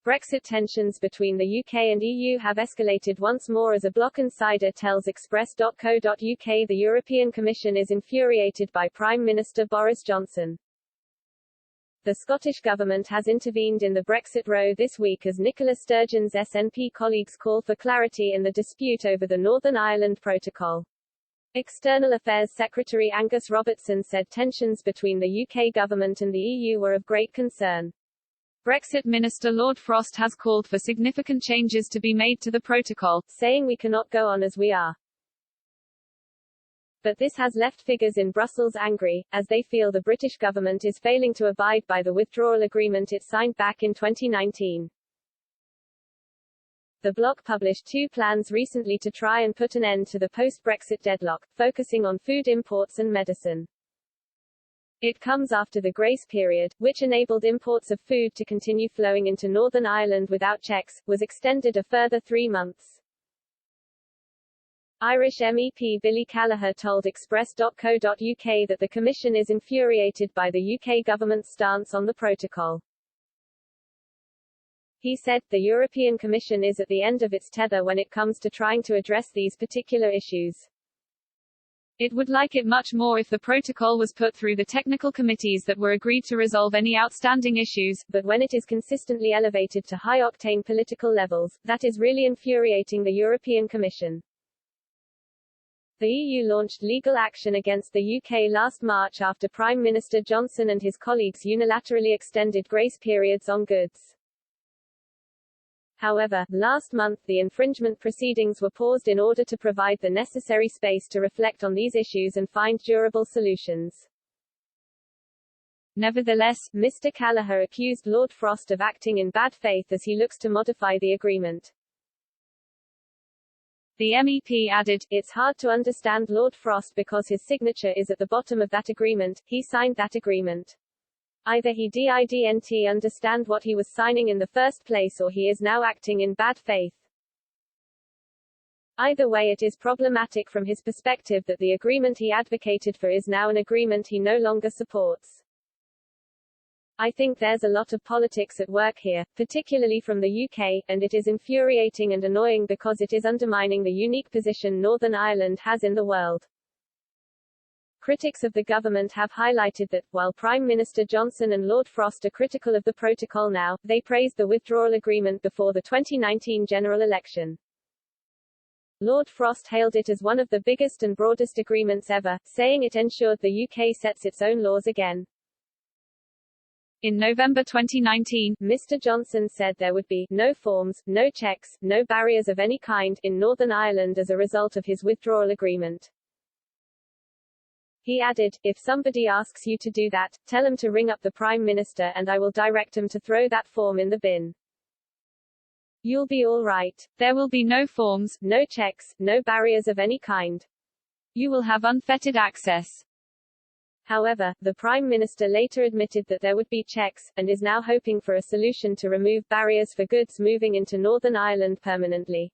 Brexit tensions between the UK and EU have escalated once more as a bloc insider tells Express.co.uk. The European Commission is infuriated by Prime Minister Boris Johnson. The Scottish Government has intervened in the Brexit row this week as Nicola Sturgeon's SNP colleagues call for clarity in the dispute over the Northern Ireland Protocol. External Affairs Secretary Angus Robertson said tensions between the UK government and the EU were of great concern. Brexit Minister Lord Frost has called for significant changes to be made to the protocol, saying we cannot go on as we are. But this has left figures in Brussels angry, as they feel the British government is failing to abide by the withdrawal agreement it signed back in 2019. The bloc published two plans recently to try and put an end to the post-Brexit deadlock, focusing on food imports and medicine. It comes after the grace period, which enabled imports of food to continue flowing into Northern Ireland without checks, was extended a further 3 months. Irish MEP Billy Callagher told Express.co.uk that the Commission is infuriated by the UK government's stance on the protocol. He said, the European Commission is at the end of its tether when it comes to trying to address these particular issues. It would like it much more if the protocol was put through the technical committees that were agreed to resolve any outstanding issues, but when it is consistently elevated to high-octane political levels, that is really infuriating the European Commission. The EU launched legal action against the UK last March after Prime Minister Johnson and his colleagues unilaterally extended grace periods on goods. However, last month the infringement proceedings were paused in order to provide the necessary space to reflect on these issues and find durable solutions. Nevertheless, Mr. Callagher accused Lord Frost of acting in bad faith as he looks to modify the agreement. The MEP added, it's hard to understand Lord Frost because his signature is at the bottom of that agreement, he signed that agreement. Either he didn't understand what he was signing in the first place or he is now acting in bad faith. Either way, it is problematic from his perspective that the agreement he advocated for is now an agreement he no longer supports. I think there's a lot of politics at work here, particularly from the UK, and it is infuriating and annoying because it is undermining the unique position Northern Ireland has in the world. Critics of the government have highlighted that, while Prime Minister Johnson and Lord Frost are critical of the protocol now, they praised the withdrawal agreement before the 2019 general election. Lord Frost hailed it as one of the biggest and broadest agreements ever, saying it ensured the UK sets its own laws again. In November 2019, Mr. Johnson said there would be no forms, no checks, no barriers of any kind in Northern Ireland as a result of his withdrawal agreement. He added, if somebody asks you to do that, tell them to ring up the Prime Minister and I will direct them to throw that form in the bin. You'll be all right. There will be no forms, no checks, no barriers of any kind. You will have unfettered access. However, the Prime Minister later admitted that there would be checks, and is now hoping for a solution to remove barriers for goods moving into Northern Ireland permanently.